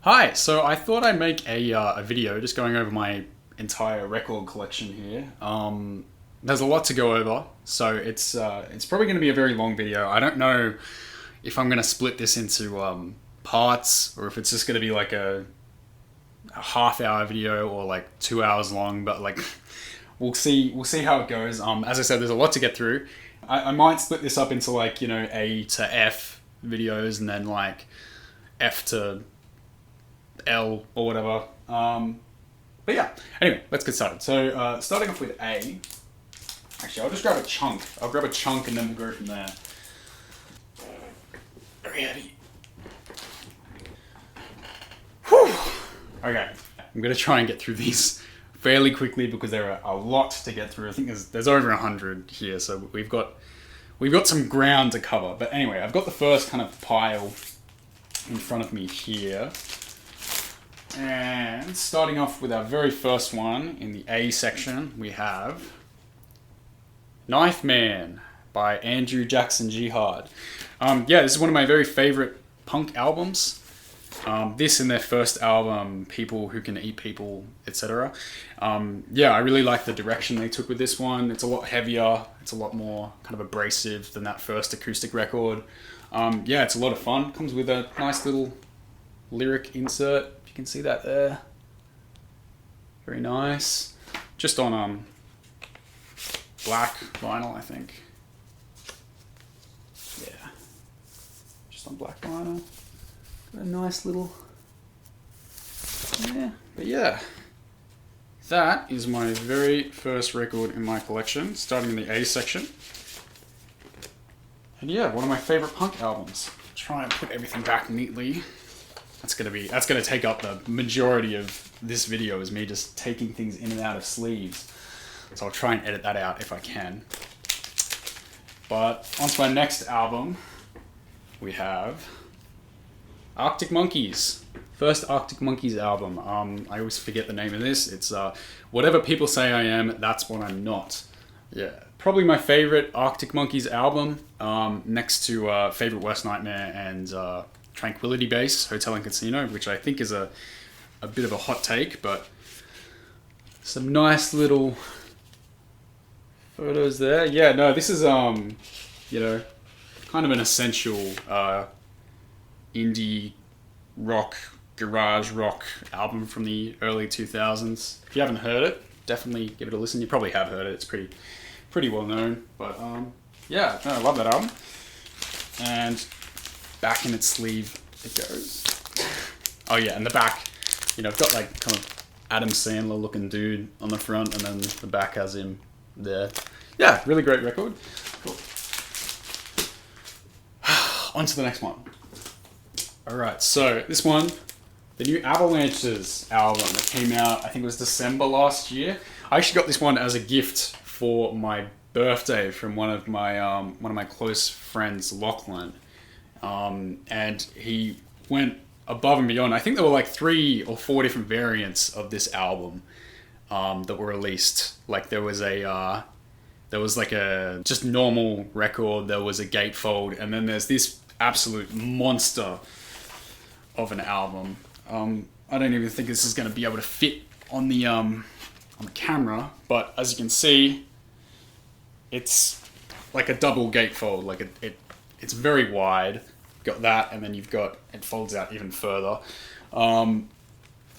Hi, so I thought I'd make a video just going over my entire record collection here. There's a lot to go over, so it's probably going to be a very long video. I don't know if I'm going to split this into parts or if it's just going to be like a half-hour video or like 2 hours long, but like we'll see how it goes. As I said, there's a lot to get through. I might split this up into like, you know, A to F videos and then like F to L or whatever. But yeah, anyway, let's get started. So starting off with A. Actually, I'll just grab a chunk. I'll grab a chunk and then we'll go from there. Very heavy. Whew. Okay, I'm gonna try and get through these fairly quickly because there are a lot to get through. I think there's over 100 here, so we've got some ground to cover. But anyway, I've got the first kind of pile in front of me here. And starting off with our very first one in the A section, we have Knife Man by Andrew Jackson Jihad. Yeah, this is one of my very favorite punk albums. This and their first album, People Who Can Eat People, etc. Yeah, I really like the direction they took with this one. It's a lot heavier. It's a lot more kind of abrasive than that first acoustic record. Yeah, it's a lot of fun. Comes with a nice little lyric insert. You can see that there. Very nice. Just on black vinyl, I think. Yeah. Just on black vinyl. Got a nice little... Yeah. But yeah. That is my very first record in my collection, starting in the A section. And yeah, one of my favorite punk albums. Try and put everything back neatly. That's gonna take up the majority of this video, is me just taking things in and out of sleeves. So I'll try and edit that out if I can. But on to my next album, we have Arctic Monkeys. First Arctic Monkeys album. I always forget the name of this. It's Whatever People Say I Am, That's What I'm Not. Yeah, probably my favorite Arctic Monkeys album, next to Favorite Worst Nightmare and Tranquility Base, Hotel and Casino, which I think is a bit of a hot take, but some nice little photos there. Yeah, no, this is, you know, kind of an essential indie rock, garage rock album from the early 2000s. If you haven't heard it, definitely give it a listen. You probably have heard it. It's pretty well known, but yeah, no, I love that album. And back in its sleeve it goes. Oh yeah, and the back, you know, I've got like kind of Adam Sandler looking dude on the front, and then the back has him there. Yeah, really great record. Cool. On to the next one. Alright, so this one, the new Avalanches album that came out, I think it was December last year. I actually got this one as a gift for my birthday from one of my close friends, Lachlan. And he went above and beyond. I think there were like 3 or 4 different variants of this album that were released. Like there was like a just normal record, there was a gatefold, and then there's this absolute monster of an album. I don't even think this is going to be able to fit on the camera, but as you can see, it's like a double gatefold. Like it's very wide. You've got that, and then it folds out even further. I'm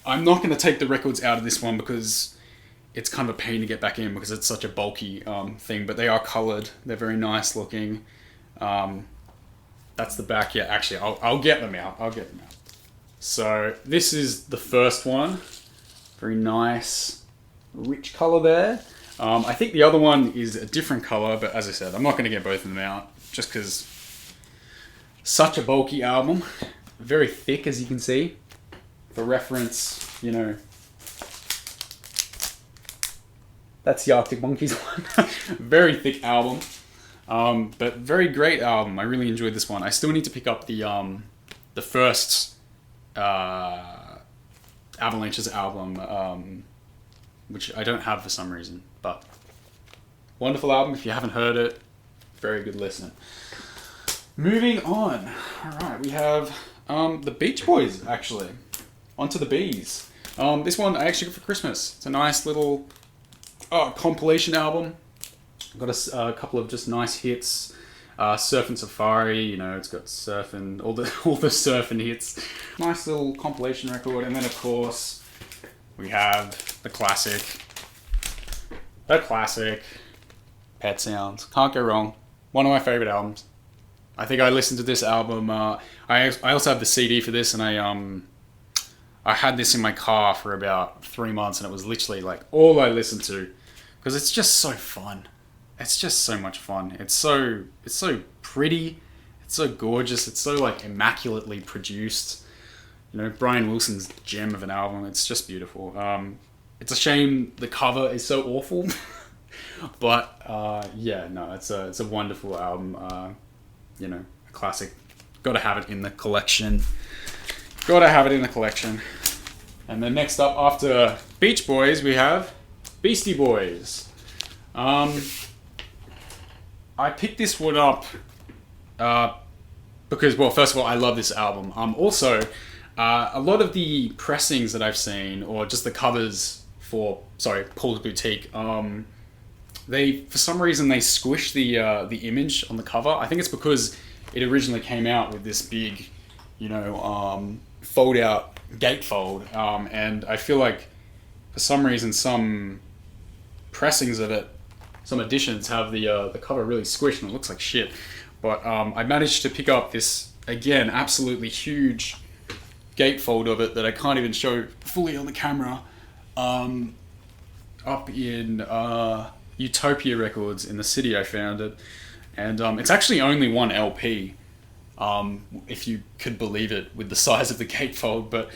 not going to take the records out of this one because it's kind of a pain to get back in because it's such a bulky thing, but they are colored. They're very nice looking. That's the back. Yeah, actually, I'll get them out. So this is the first one. Very nice, rich color there. I think the other one is a different color, but as I said, I'm not going to get both of them out just because such a bulky album. Very thick, as you can see. For reference, you know, that's the Arctic Monkeys one. Very thick album, but very great album. I really enjoyed this one. I still need to pick up the first Avalanches album, which I don't have for some reason, but wonderful album. If you haven't heard it, very good listen. Moving on. All right, we have the Beach Boys, actually. onto the Bees. This one I actually got for Christmas. It's a nice little compilation album. Got a couple of just nice hits. Surf and Safari, you know, it's got surfing, all the surfing hits. Nice little compilation record, and then of course we have the classic, Pet Sounds. Can't go wrong. One of my favorite albums. I think I listened to this album. I also have the CD for this, and I had this in my car for about 3 months, and it was literally like all I listened to, because it's just so fun. It's just so much fun. It's so pretty. It's so gorgeous. It's so like immaculately produced. You know, Brian Wilson's gem of an album. It's just beautiful. It's a shame the cover is so awful, but yeah, no, it's a wonderful album. You know, a classic. Got to have it in the collection. And then next up, after Beach Boys, we have Beastie Boys. I picked this one up because, well, first of all, I love this album. Also, a lot of the pressings that I've seen, or just the covers for, Paul's Boutique, they, for some reason, they squish the image on the cover. I think it's because it originally came out with this big, you know, fold-out gatefold, and I feel like, for some reason, some pressings of it, some editions have the cover really squished and it looks like shit. But I managed to pick up this, again, absolutely huge gatefold of it that I can't even show fully on the camera, up in Utopia Records in the city. I found it, and it's actually only one LP, if you could believe it, with the size of the gatefold. But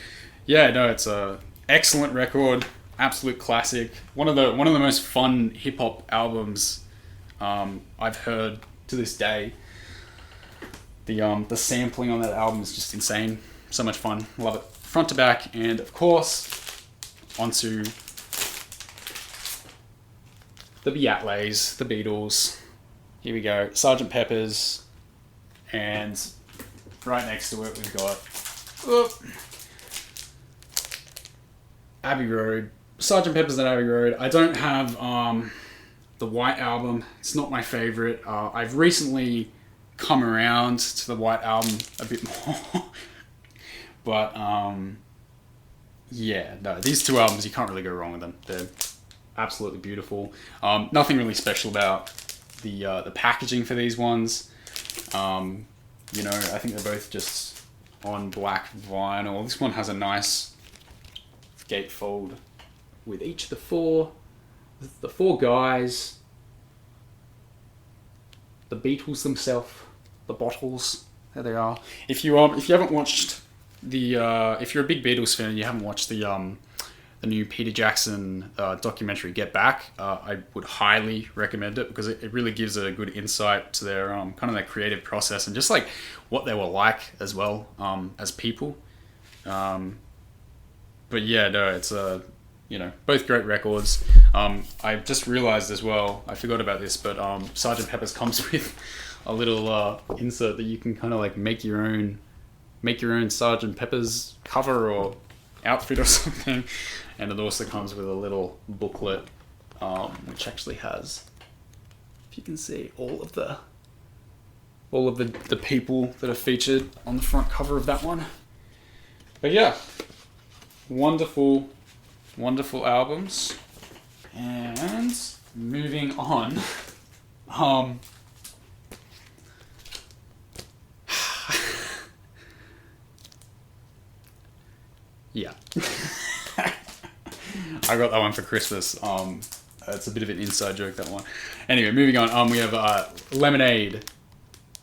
yeah, no, it's a excellent record. Absolute classic. One of the most fun hip hop albums I've heard to this day. The sampling on that album is just insane. So much fun. Love it. Front to back, and of course onto the Beatles, the Beatles. Here we go. Sgt. Pepper's, and right next to it we've got Abbey Road. Sgt. Pepper's and Abbey Road. I don't have the White Album. It's not my favorite. I've recently come around to the White Album a bit more. But yeah, no, these two albums, you can't really go wrong with them. They're absolutely beautiful. Nothing really special about the packaging for these ones. You know, I think they're both just on black vinyl. This one has a nice gatefold with each of the four guys, the Beatles themselves, the Bottles. There they are. If you haven't watched if you're a big Beatles fan and you haven't watched the new Peter Jackson documentary Get Back, I would highly recommend it, because it really gives a good insight to their kind of their creative process, and just like what they were like as well, as people. But yeah, no, it's you know, both great records. I just realized as well, I forgot about this, but Sgt. Pepper's comes with a little insert that you can kind of like make your own Sgt. Pepper's cover or outfit or something, and it also comes with a little booklet, which actually has, if you can see, all of the people that are featured on the front cover of that one. But yeah, wonderful albums. And moving on, yeah. I got that one for Christmas. It's a bit of an inside joke, that one. Anyway, moving on. We have Lemonade,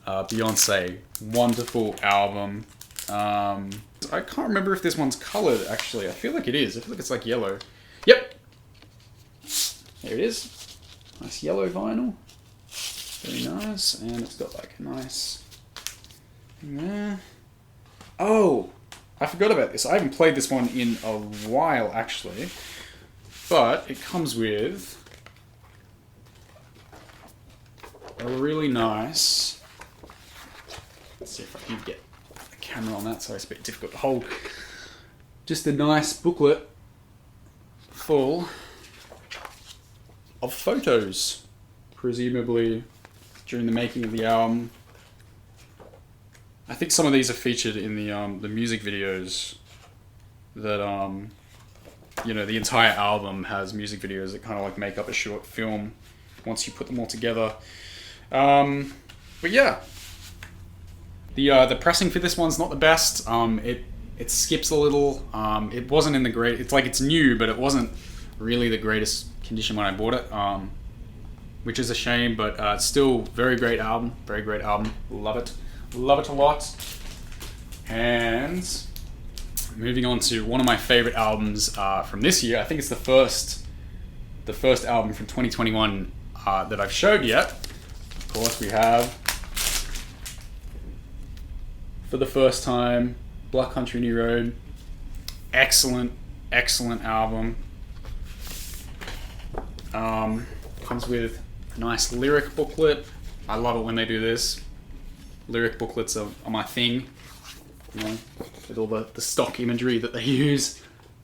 Beyoncé. Wonderful album. I can't remember if this one's coloured, actually. I feel like it is. I feel like it's like yellow. Yep. There it is. Nice yellow vinyl. Very nice. And it's got like a nice thing there. Oh, I forgot about this. I haven't played this one in a while, actually. But it comes with a really nice... Let's see if I can get the camera on that, so it's a bit difficult to hold. just a nice booklet full of photos, presumably during the making of the album. I think some of these are featured in the music videos that you know, the entire album has music videos that kind of like make up a short film once you put them all together. But yeah, the pressing for this one's not the best. It skips a little. It wasn't in the great. It's like it's new, but it wasn't really the greatest condition when I bought it, which is a shame. But it's still very great album. Very great album. Love it. Love it a lot. And moving on to one of my favorite albums from this year. I think it's the first album from 2021 that I've showed yet. Of course, we have, for the first time, Black Country New Road. Excellent album. Comes with a nice lyric booklet. I love it when they do this. Lyric booklets are my thing, you know, with all the stock imagery that they use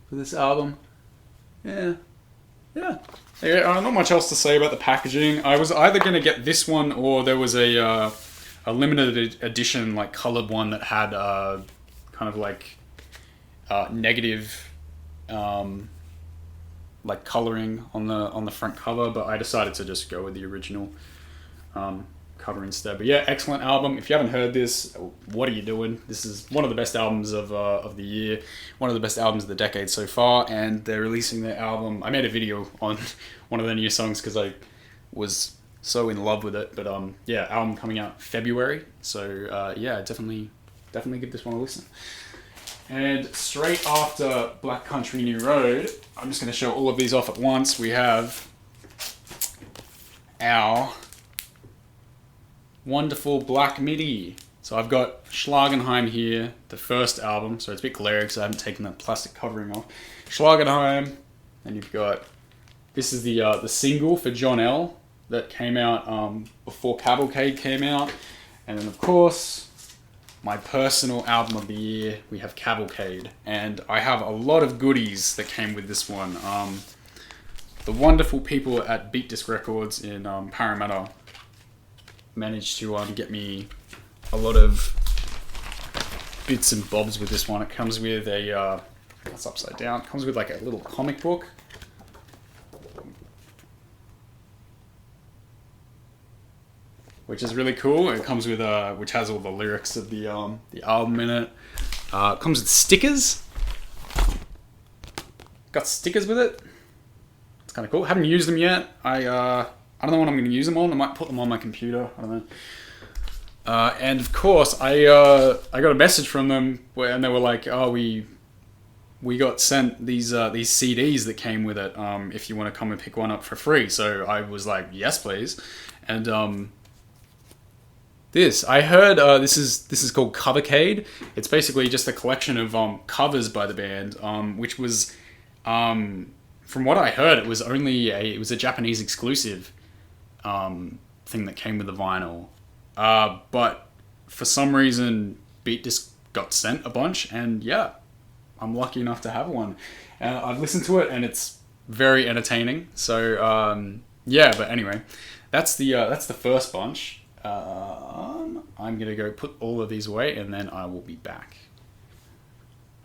for this album. Yeah. Not much else to say about the packaging. I was either going to get this one, or there was a limited edition, like colored one that had kind of like negative like coloring on the front cover, but I decided to just go with the original cover instead. But yeah, excellent album. If you haven't heard this, what are you doing? This is one of the best albums of the year, one of the best albums of the decade so far, and they're releasing their album. I made a video on one of their new songs because I was so in love with it. But yeah, album coming out February, so yeah, definitely give this one a listen. And straight after Black Country New Road, I'm just going to show all of these off at once. We have our wonderful black Midi. So I've got Schlagenheim here, the first album. So it's a bit glary because I haven't taken the plastic covering off. Schlagenheim, and you've got, this is the single for John L. that came out before Cavalcade came out. And then of course, my personal album of the year, we have Cavalcade. And I have a lot of goodies that came with this one. The wonderful people at Beat Disc Records in Parramatta managed to get me a lot of bits and bobs with this one. It comes with a, that's upside down, it comes with like a little comic book. Which is really cool. It comes with which has all the lyrics of the album in it. It comes with stickers. Got stickers with it. It's kind of cool. Haven't used them yet. I don't know what I'm going to use them on. I might put them on my computer. I don't know. And of course, I got a message from them and they were like, "Oh, we got sent these CDs that came with it. If you want to come and pick one up for free." So I was like, "Yes, please." And I heard this is called Covercade. It's basically just a collection of covers by the band, which was, from what I heard, it was a Japanese exclusive thing that came with the vinyl. But for some reason, Beat Disc got sent a bunch, and yeah, I'm lucky enough to have one. And I've listened to it, and it's very entertaining. So yeah, but anyway, that's the first bunch. I'm gonna go put all of these away and then I will be back.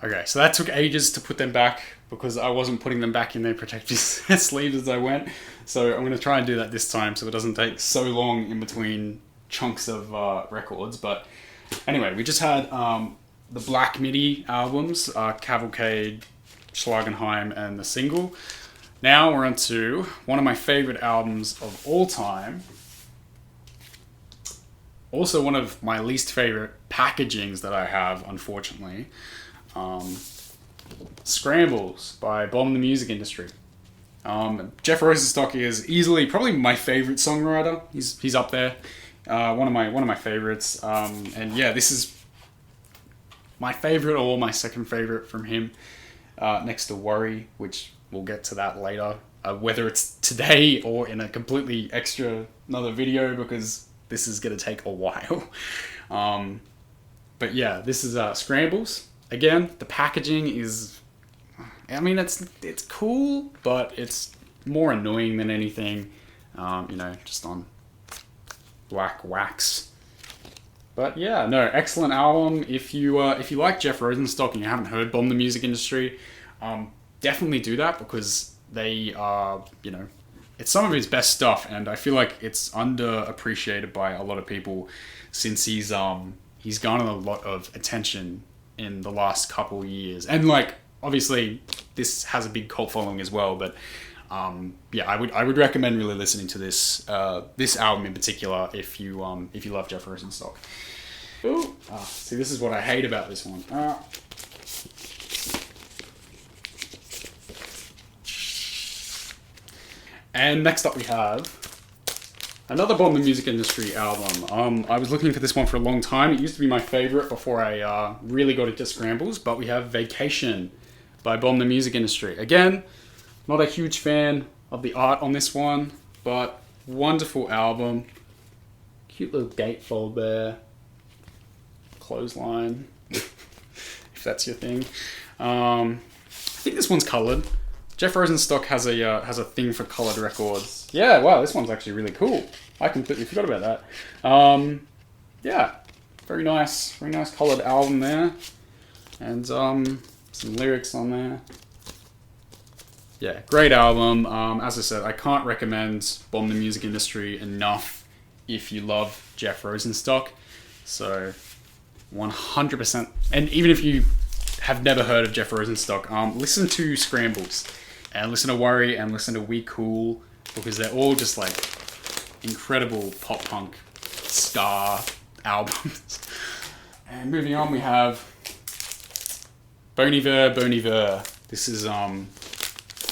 Okay, so that took ages to put them back because I wasn't putting them back in their protective sleeves as I went. So I'm gonna try and do that this time so it doesn't take so long in between chunks of records. But anyway, we just had the Black Midi albums, Cavalcade, Schlagenheim, and the single. Now we're on to one of my favorite albums of all time. Also one of my least favorite packagings that I have, unfortunately. Scrambles by Bomb the Music Industry. Jeff Rosenstock is easily probably my favorite songwriter. He's up there. One of my favorites. And yeah, this is my favorite or my second favorite from him. Next to Worry, which we'll get to that later. Whether it's today or in a completely another video, because this is going to take a while. But yeah, this is Scrambles. Again, the packaging is I mean, it's cool, but it's more annoying than anything. You know, just on black wax. But yeah, no, excellent album. If you like Jeff Rosenstock and you haven't heard Bomb the Music Industry, definitely do that, because they are, you know, it's some of his best stuff, and I feel like it's underappreciated by a lot of people, since he's garnered a lot of attention in the last couple years. And like, obviously this has a big cult following as well, but yeah, I would recommend really listening to this album in particular if you love Jeff Rosenstock. Ooh, see, this is what I hate about this one. And next up we have another Bomb the Music Industry album. I was looking for this one for a long time. It used to be my favorite before I really got into Scrambles, but we have Vacation by Bomb the Music Industry. Again, not a huge fan of the art on this one, but wonderful album. Cute little gatefold there. Clothesline, if that's your thing. I think this one's coloured. Jeff Rosenstock has a thing for coloured records. Yeah, wow, this one's actually really cool. I completely forgot about that. Yeah, very nice coloured album there, and some lyrics on there. Yeah, great album. As I said, I can't recommend Bomb the Music Industry enough if you love Jeff Rosenstock. So 100%, and even if you have never heard of Jeff Rosenstock, listen to Scrambles, and listen to Worry, and listen to We Cool, because they're all just like incredible pop punk star albums. And moving on, we have Bon Iver. This is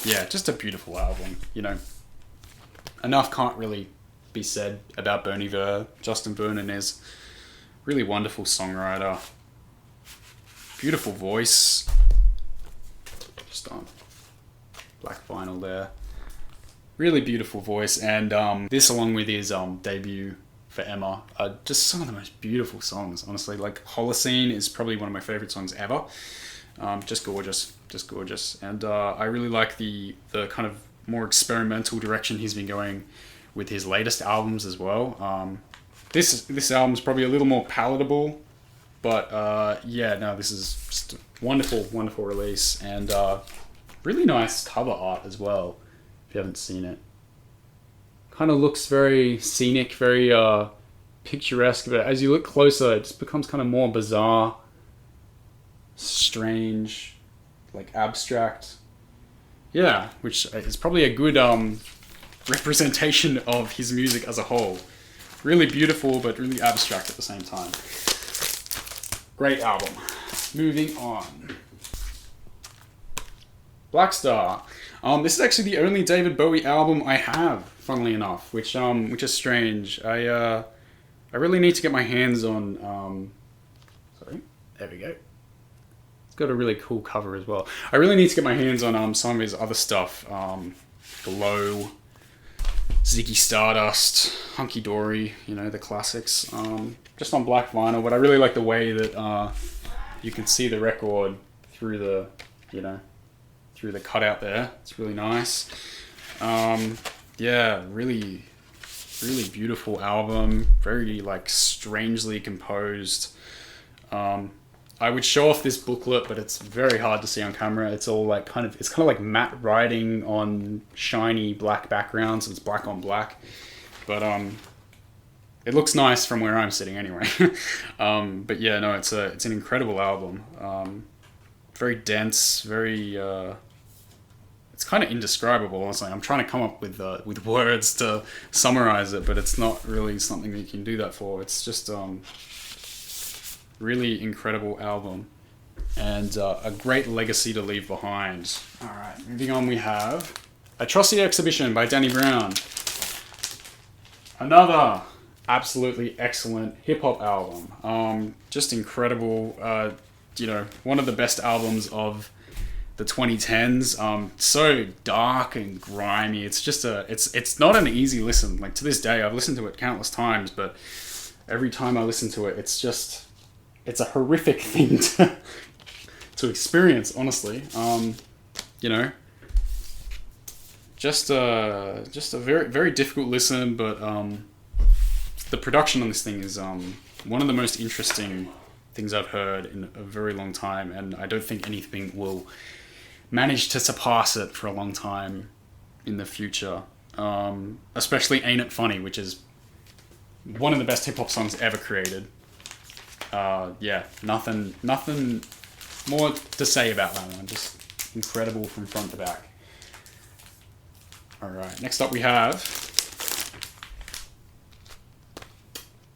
yeah, just a beautiful album. You know, enough can't really be said about Bon Iver. Justin Vernon is really wonderful songwriter, beautiful voice, just on black vinyl there, really beautiful voice. And this, along with his debut for Emma, are just some of the most beautiful songs, honestly. Like Holocene is probably one of my favorite songs ever. Just gorgeous. And I really like the kind of more experimental direction he's been going with his latest albums as well. This album's probably a little more palatable, but yeah, no, this is just a wonderful release, and really nice cover art as well, if you haven't seen it. Kind of looks very scenic, very picturesque, but as you look closer, it just becomes kind of more bizarre, strange, like abstract. Yeah, which is probably a good representation of his music as a whole. Really beautiful, but really abstract at the same time. Great album. Moving on. Black Star. This is actually the only David Bowie album I have, funnily enough, which is strange. I really need to get my hands on. Sorry, there we go. It's got a really cool cover as well. I really need to get my hands on some of his other stuff. Glow, Ziggy Stardust, Hunky Dory, you know, the classics. Just on black vinyl, but I really like the way that you can see the record through the, you know, through the cutout there. It's really nice. Yeah, really beautiful album. Very like strangely composed. I would show off this booklet, but it's very hard to see on camera. It's all like kind of like matte writing on shiny black background, so it's black on black. But it looks nice from where I'm sitting anyway. But yeah, no, it's an incredible album. Very dense, very it's kind of indescribable, honestly. I'm trying to come up with words to summarize it, but it's not really something that you can do that for. It's just really incredible album, and a great legacy to leave behind. Alright, moving on, we have Atrocity Exhibition by Danny Brown. Another absolutely excellent hip-hop album. Just incredible. You know, one of the best albums of the 2010s. So dark and grimy. It's just it's not an easy listen. Like, to this day, I've listened to it countless times, but every time I listen to it, it's a horrific thing to experience, honestly. you know, just a very very difficult listen, but the production on this thing is one of the most interesting things I've heard in a very long time, and I don't think anything will manage to surpass it for a long time in the future. Especially Ain't It Funny, which is one of the best hip hop songs ever created. Yeah, nothing more to say about that one. Just incredible from front to back. Alright, next up we have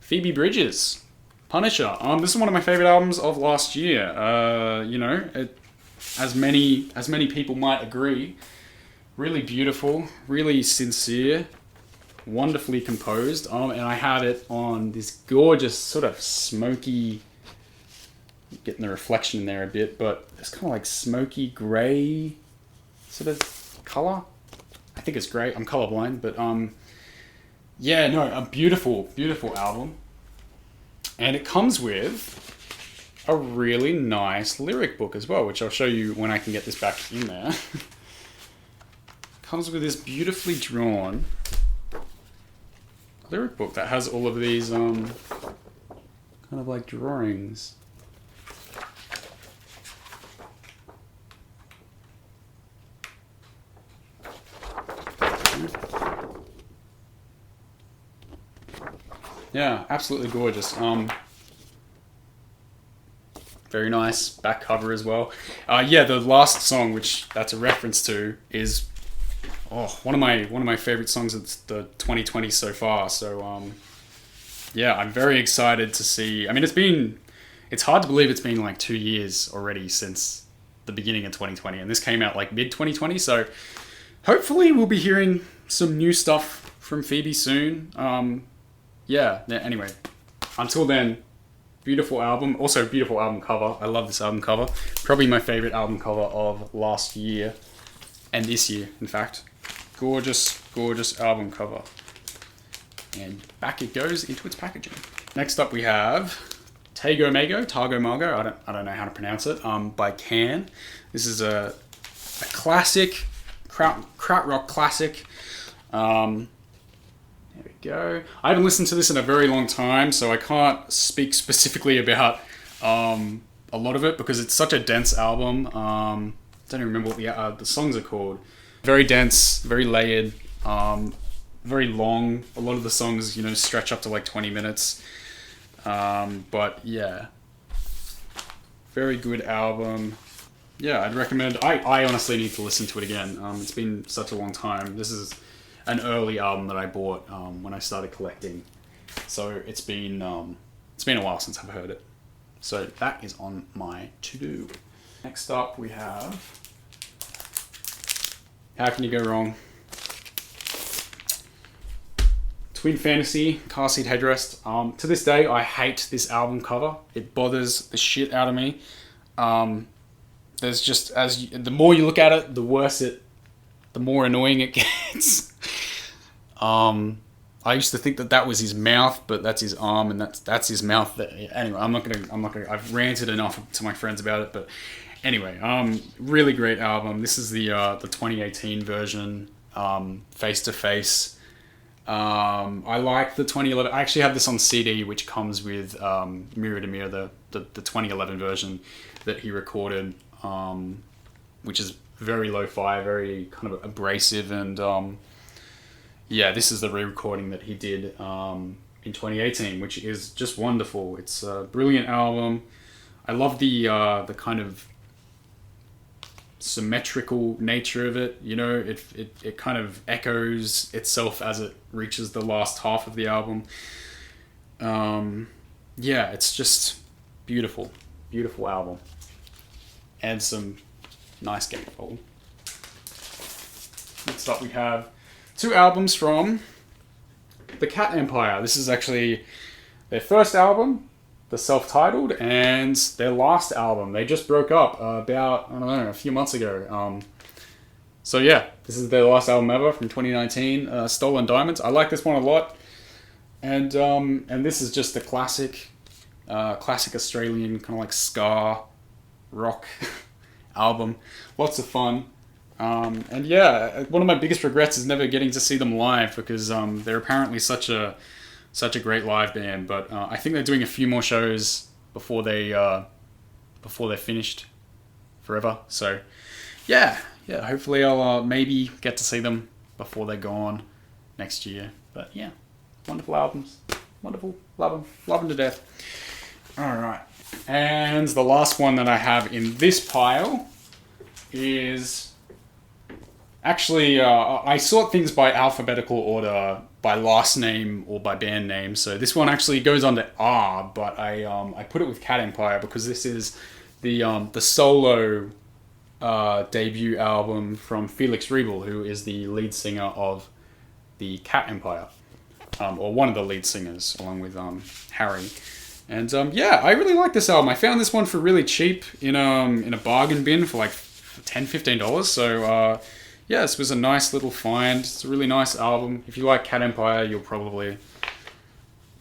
Phoebe Bridgers, Punisher. This is one of my favorite albums of last year. You know, as many people might agree, really beautiful, really sincere, wonderfully composed. And I have it on this gorgeous sort of smoky, getting the reflection in there a bit, but it's kind of like smoky grey sort of color. I think it's grey. I'm colorblind, but yeah, no, a beautiful, beautiful album. And it comes with a really nice lyric book as well, which I'll show you when I can get this back in there. Comes with this beautifully drawn lyric book that has all of these kind of like drawings. Yeah, absolutely gorgeous. Very nice back cover as well. Yeah, the last song, which that's a reference to, is one of my favorite songs of the 2020 so far. So yeah, I'm very excited to see. I mean, it's hard to believe it's been like 2 years already since the beginning of 2020, and this came out like mid 2020. So hopefully we'll be hearing some new stuff from Phoebe soon. Yeah, anyway, until then, beautiful album. Also, beautiful album cover. I love this album cover. Probably my favorite album cover of last year and this year, in fact. Gorgeous, gorgeous album cover. And back it goes into its packaging. Next up we have Tago Mago. I don't know how to pronounce it. By Can. This is a classic, krautrock classic. There we go. I haven't listened to this in a very long time, so I can't speak specifically about a lot of it because it's such a dense album. I don't even remember what the songs are called. Very dense, very layered, very long. A lot of the songs, you know, stretch up to like 20 minutes. But yeah, very good album. Yeah, I'd recommend. I honestly need to listen to it again. It's been such a long time. This is an early album that I bought when I started collecting, so it's been a while since I've heard it. So that is on my to-do. Next up we have How Can You Go Wrong? Twin Fantasy, Seat Headrest. To this day, I hate this album cover. It bothers the shit out of me. There's just the more you look at it, the more annoying it gets. I used to think that was his mouth, but that's his arm, and that's his mouth. Anyway, I'm not gonna. I've ranted enough to my friends about it, but anyway, really great album. This is the 2018 version, Face to Face. I like the 2011. I actually have this on CD, which comes with Mirror to Mirror, the 2011 version that he recorded, which is very lo-fi, very kind of abrasive, and yeah, this is the re-recording that he did in 2018, which is just wonderful. It's a brilliant album. I love the kind of symmetrical nature of it. You know, it kind of echoes itself as it reaches the last half of the album. Yeah, it's just beautiful, beautiful album, and some nice gatefold. Next up we have 2 albums from the Cat Empire. This is actually their first album, the self-titled, and their last album. They just broke up about, I don't know, a few months ago. So yeah, this is their last album ever from 2019, Stolen Diamonds. I like this one a lot. And this is just a classic Australian kind of like ska rock album. Lots of fun. And yeah, one of my biggest regrets is never getting to see them live because they're apparently such a great live band. But I think they're doing a few more shows before they're finished forever. So yeah, hopefully I'll maybe get to see them before they're gone next year. But yeah, wonderful albums, wonderful, love them to death. All right, and the last one that I have in this pile is actually I sort things by alphabetical order, by last name or by band name. So this one actually goes under R, but I put it with Cat Empire because this is the solo debut album from Felix Riebl, who is the lead singer of the Cat Empire, or one of the lead singers, along with Harry. And yeah, I really like this album. I found this one for really cheap in a bargain bin for like $10-15. So yeah, this was a nice little find. It's a really nice album. If you like Cat Empire, you'll probably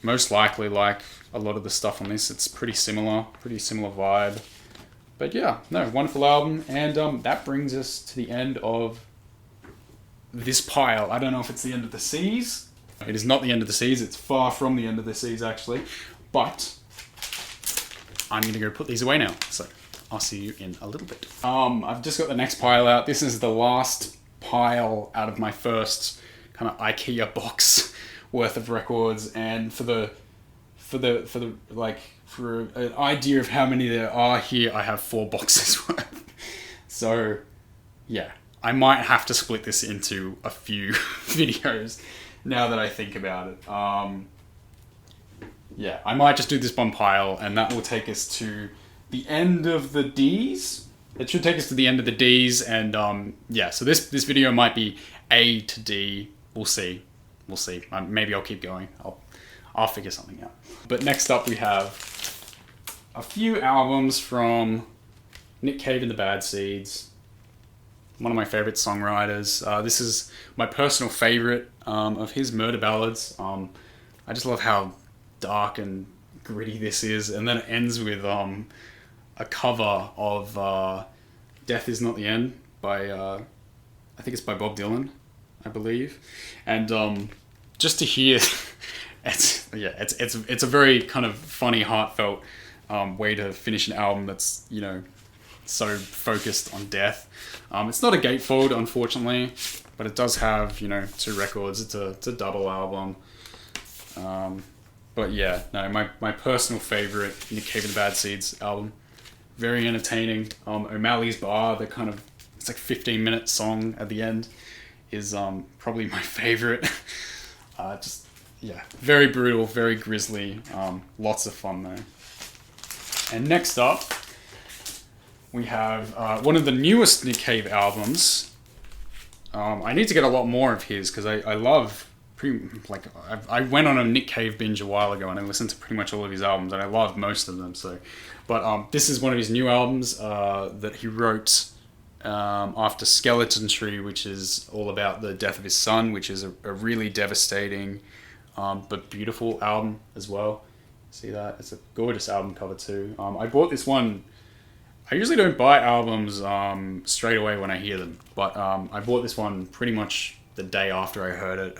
most likely like a lot of the stuff on this. It's pretty similar vibe. But yeah, no, wonderful album. And that brings us to the end of this pile. I don't know if it's the end of the seas. It is not the end of the seas. It's far from the end of the seas, actually. But I'm going to go put these away now. So I'll see you in a little bit. I've just got the next pile out. This is the last pile out of my first kind of IKEA box worth of records. And for an idea of how many there are here, I have 4 boxes worth. So yeah, I might have to split this into a few videos now that I think about it. Yeah, I might just do this one pile, and that will take us to the end of the Ds. It should take us to the end of the Ds, and yeah, so this video might be A to D. We'll see. Maybe I'll keep going. I'll figure something out. But next up we have a few albums from Nick Cave and the Bad Seeds. One of my favorite songwriters. This is my personal favorite of his murder ballads. I just love how dark and gritty this is, and then it ends with a cover of Death Is Not the End by I think it's by Bob Dylan, I believe. And just to hear it's a very kind of funny, heartfelt way to finish an album that's, you know, so focused on death. It's not a gatefold, unfortunately, but it does have, you know, 2 records. It's a double album. But yeah, no, my personal favorite Nick Cave and the Bad Seeds album. Very entertaining. O'Malley's Bar, the kind of, it's like 15-minute song at the end, is probably my favorite. Just, yeah, very brutal, very grisly. Lots of fun though. And next up, we have one of the newest Nick Cave albums. I need to get a lot more of his because I love I went on a Nick Cave binge a while ago and I listened to pretty much all of his albums and I love most of them. So, but this is one of his new albums that he wrote after Skeleton Tree, which is all about the death of his son, which is a really devastating but beautiful album as well. See that? It's a gorgeous album cover too. I bought this one. I usually don't buy albums straight away when I hear them, but I bought this one pretty much the day after I heard it.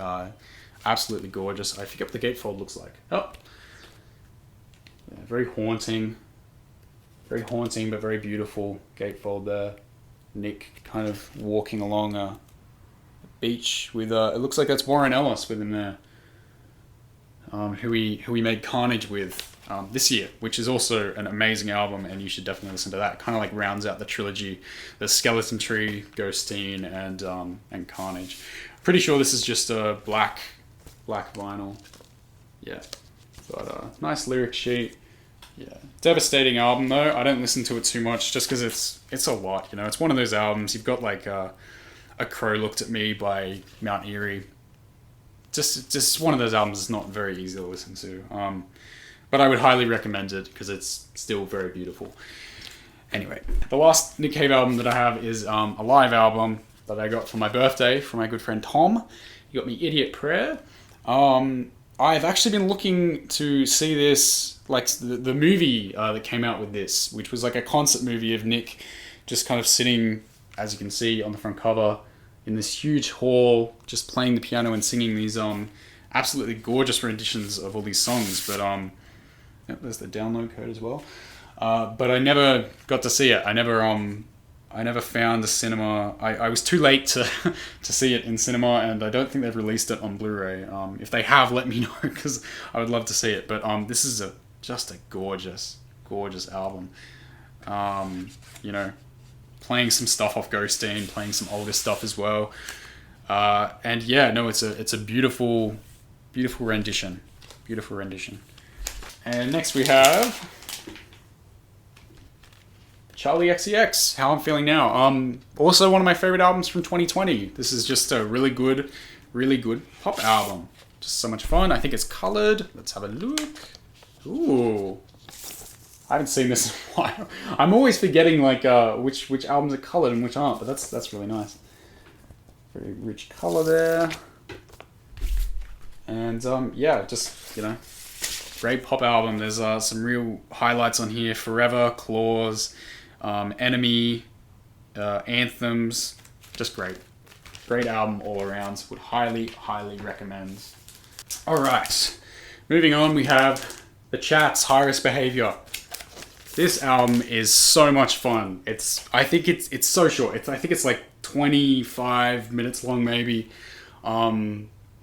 Absolutely gorgeous. I forget what the gatefold looks like. Oh, yeah, very haunting but very beautiful gatefold there. Nick kind of walking along a beach with it looks like that's Warren Ellis with him there, who he made Carnage with this year, which is also an amazing album, and you should definitely listen to that. Kind of like rounds out the trilogy: the Skeleton Tree, Ghostine, and Carnage. Pretty sure this is just a black vinyl. Yeah, but nice lyric sheet. Yeah, devastating album though. I don't listen to it too much just because it's a lot. You know, it's one of those albums. You've got like A Crow Looked at Me by Mount Eerie. Just one of those albums that's not very easy to listen to. But I would highly recommend it because it's still very beautiful. Anyway, the last Nick Cave album that I have is a live album that I got for my birthday from my good friend Tom. He got me Idiot Prayer. I've actually been looking to see this, like the movie that came out with this, which was like a concert movie of Nick just kind of sitting as you can see on the front cover, in this huge hall, just playing the piano and singing these absolutely gorgeous renditions of all these songs. But yep, there's the download code as well. But I never got to see it. I never found the cinema. I was too late to to see it in cinema, and I don't think they've released it on Blu-ray. If they have, let me know, because I would love to see it. But this is just a gorgeous album. You know, playing some stuff off Ghosteen, playing some older stuff as well. And yeah, no, it's a beautiful rendition. Beautiful rendition. And next we have Charli XCX, How I'm Feeling Now. Also one of my favorite albums from 2020. This is just a really good pop album. Just so much fun. I think it's colored. Let's have a look. Ooh. I haven't seen this in a while. I'm always forgetting like which albums are colored and which aren't, but that's really nice. Very rich color there. And yeah, just, you know, great pop album. There's some real highlights on here. Forever, Claws, Enemy, Anthems. Just great. Great album all around. Would highly recommend. Alright. Moving on, we have The Chats, High Risk Behavior. This album is so much fun. I think it's so short. I think it's like 25 minutes long, maybe.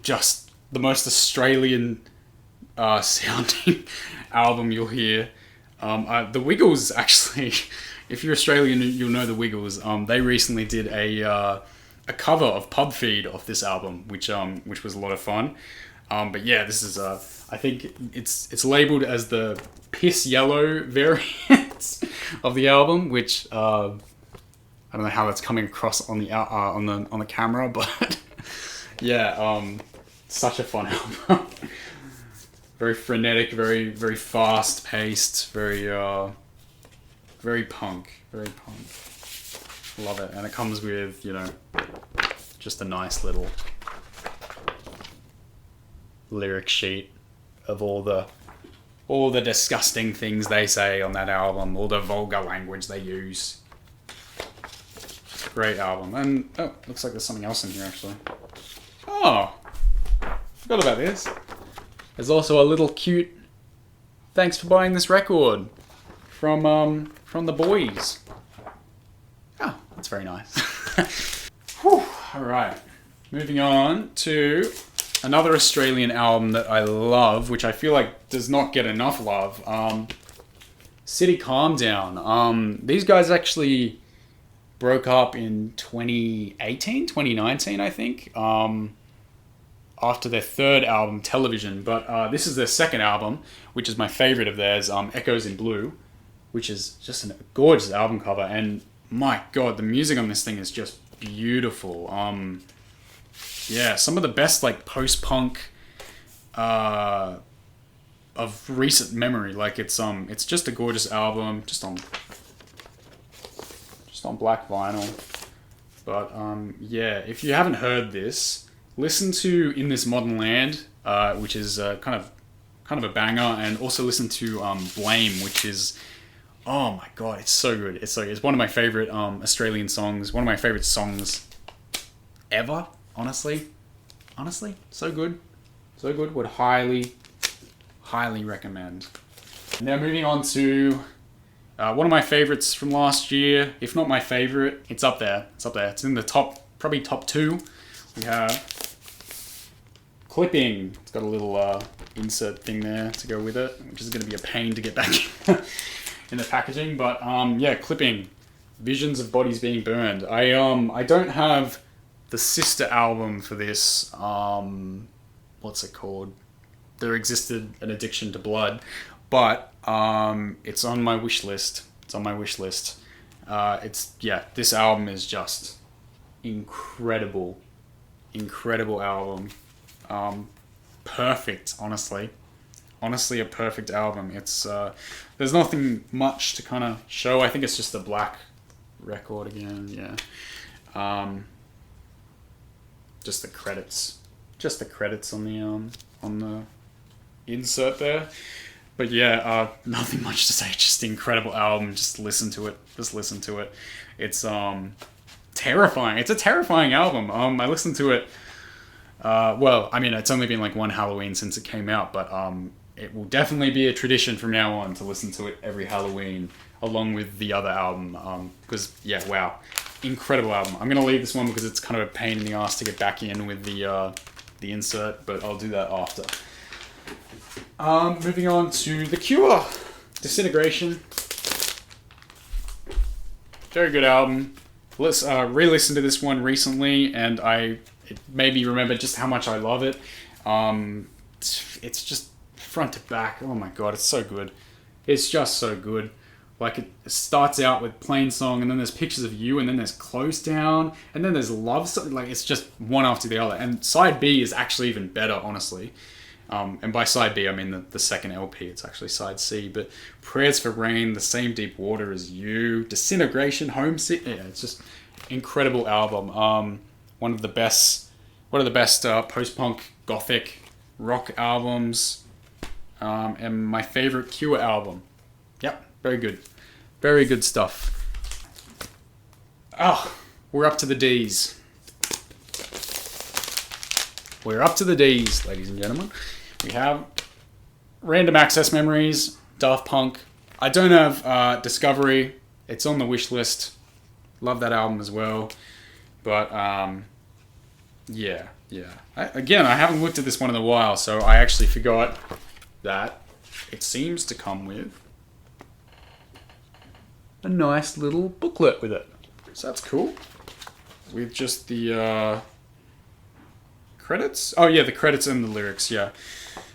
Just the most Australian sounding album you'll hear. The Wiggles, actually, if you're Australian, you'll know the Wiggles. They recently did a cover of Pub Feed off this album, which was a lot of fun. But yeah, this is I think it's labeled as the piss yellow variant of the album, which I don't know how that's coming across on the camera, but yeah, such a fun album. Very frenetic, very fast paced, very punk, Love it, and it comes with, you know, just a nice little lyric sheet of all the disgusting things they say on that album, all the vulgar language they use. Great album. And oh, looks like there's something else in here actually. Oh, forgot about this. There's also a little cute "Thanks for buying this record" from the boys. Oh, that's very nice. Whew. All right, moving on to another Australian album that I love, which I feel like does not get enough love. City Calm Down. These guys actually broke up in 2019, I think, after their third album, Television. But this is their second album, which is my favorite of theirs, Echoes in Blue, which is just a gorgeous album cover. And my God, the music on this thing is just beautiful. Yeah, some of the best like post-punk of recent memory. Like it's just a gorgeous album, just on black vinyl. But yeah, if you haven't heard this, listen to In This Modern Land, which is kind of a banger, and also listen to Blame, which is, oh my God, it's so good. It's one of my favorite Australian songs, one of my favorite songs ever. Honestly, so good. Would highly recommend. Now moving on to one of my favorites from last year, if not my favorite. It's up there. It's in the probably top 2. We have Clipping. It's got a little insert thing there to go with it, which is going to be a pain to get back in the packaging. But yeah, Clipping. Visions of Bodies Being Burned. I don't have the sister album for this, what's it called? There Existed an Addiction to Blood, but it's on my wish list. This album is just incredible album. Perfect, honestly, a perfect album. It's there's nothing much to kind of show. I think it's just a black record again. Yeah. Just the credits on the insert there. But yeah, nothing much to say. Just an incredible album. Just listen to it. It's terrifying. It's a terrifying album. I listened to it. Well, I mean, it's only been like one Halloween since it came out, but it will definitely be a tradition from now on to listen to it every Halloween along with the other album. Because yeah, wow, incredible album. I'm gonna leave this one because it's kind of a pain in the ass to get back in with the insert, but I'll do that after. Moving on to The Cure, Disintegration. Very good album. Let's re-listen to this one recently, and it made me remember just how much I love it. It's just front to back. Oh my god, it's so good. It's just so good. Like, it starts out with Plain Song, and then there's Pictures of You, and then there's Close Down, and then there's Love Song. Like, it's just one after the other. And side B is actually even better, honestly. And by side B, I mean the second LP. It's actually side C. But Prayers for Rain, The Same Deep Water as You, Disintegration, Homesick. Yeah, it's just incredible album. One of the best post-punk gothic rock albums. And my favorite Cure album. Yep, very good. Very good stuff. Oh, we're up to the D's. We're up to the D's, ladies and gentlemen. We have Random Access Memories, Daft Punk. I don't have Discovery. It's on the wish list. Love that album as well. But, yeah. I haven't looked at this one in a while, so I actually forgot that it seems to come with a nice little booklet with it. So that's cool. With just the credits? Oh yeah, the credits and the lyrics, yeah.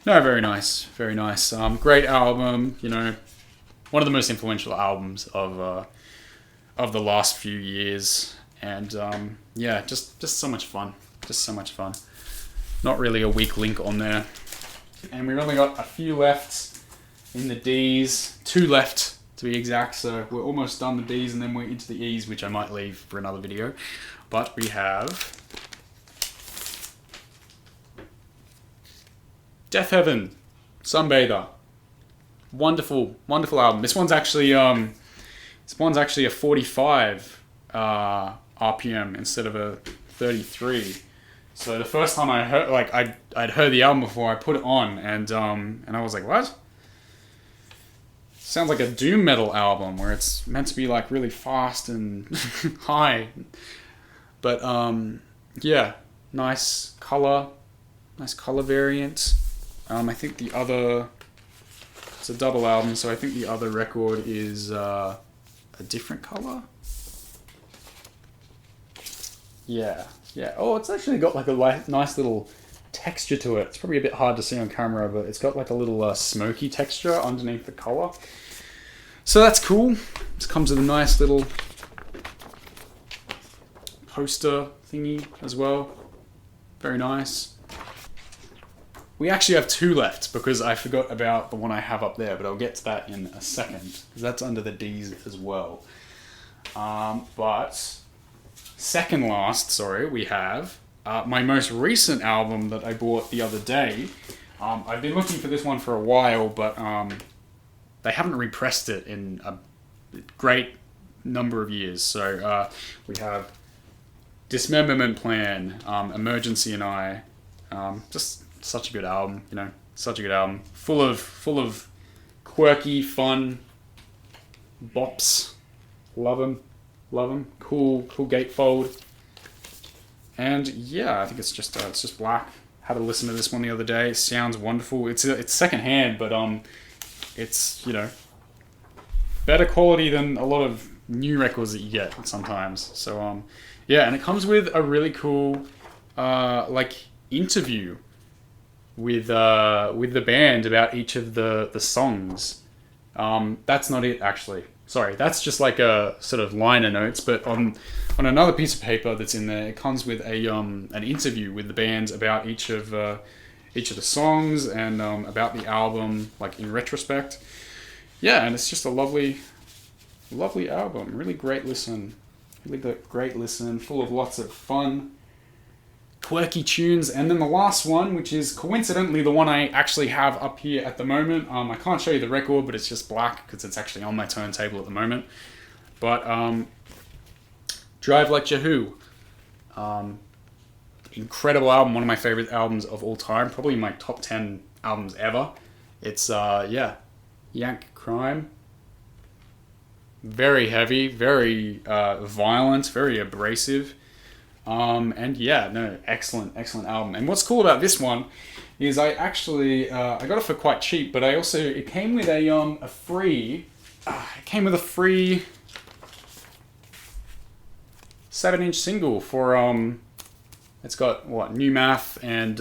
No, very nice. Very nice. Great album, you know. One of the most influential albums of the last few years. And yeah, just so much fun. Just so much fun. Not really a weak link on there. And we've only got a few left in the D's. 2 left to be exact, so we're almost done the D's and then we're into the E's, which I might leave for another video. But we have Deafheaven, Sunbather. Wonderful, wonderful album. This one's actually a 45 RPM instead of a 33. So the first time I heard, like, I'd heard the album before, I put it on, and I was like, what? Sounds like a doom metal album where it's meant to be like really fast and high. But yeah, nice color variant. I think the other, it's a double album, so I think the other record is a different color. Yeah. Oh, it's actually got like a nice little texture to it. It's probably a bit hard to see on camera, but it's got like a little smoky texture underneath the collar. So that's cool. This comes with a nice little poster thingy as well. Very nice. We actually have 2 left because I forgot about the one I have up there, but I'll get to that in a second because that's under the D's as well. But second last, we have my most recent album that I bought the other day. I've been looking for this one for a while, but they haven't repressed it in a great number of years. So we have Dismemberment Plan, Emergency and I. Just such a good album, you know, such a good album. Full of quirky, fun bops. Love them. Cool gatefold. And yeah, I think it's just black. Had to listen to this one the other day. It sounds wonderful. It's secondhand, but it's, you know, better quality than a lot of new records that you get sometimes. So yeah, and it comes with a really cool like interview with the band about each of the songs. That's not it actually. Sorry, that's just like a sort of liner notes, but on another piece of paper that's in there, it comes with a an interview with the band about each of the songs and about the album, like in retrospect. Yeah, and it's just a lovely album. Really great listen. Full of lots of fun, quirky tunes. And then the last one, which is coincidentally the one I actually have up here at the moment. I can't show you the record, but it's just black because it's actually on my turntable at the moment. But Drive Like Jehu. Incredible album, one of my favorite albums of all time, probably my top 10 albums ever. It's, Yank Crime. Very heavy, very violent, very abrasive. And yeah, no, excellent album. And what's cool about this one is I actually, I got it for quite cheap, but it came with a free 7-inch single for, it's got, New Math and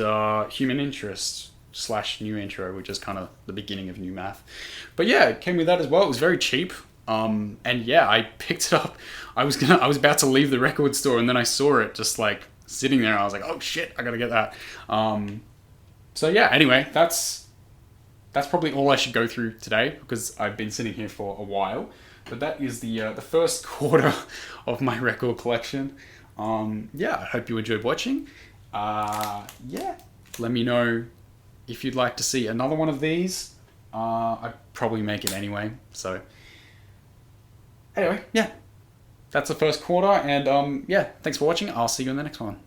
Human Interest / New Intro, which is kind of the beginning of New Math. But yeah, it came with that as well. It was very cheap. And yeah, I picked it up. I was about to leave the record store, and then I saw it just like sitting there. I was like, oh shit, I gotta get that. So yeah, anyway, that's probably all I should go through today, because I've been sitting here for a while. But that is the first quarter of my record collection. Yeah, I hope you enjoyed watching. Yeah, let me know if you'd like to see another one of these. I'd probably make it anyway. So anyway, yeah, that's the first quarter, and yeah, thanks for watching. I'll see you in the next one.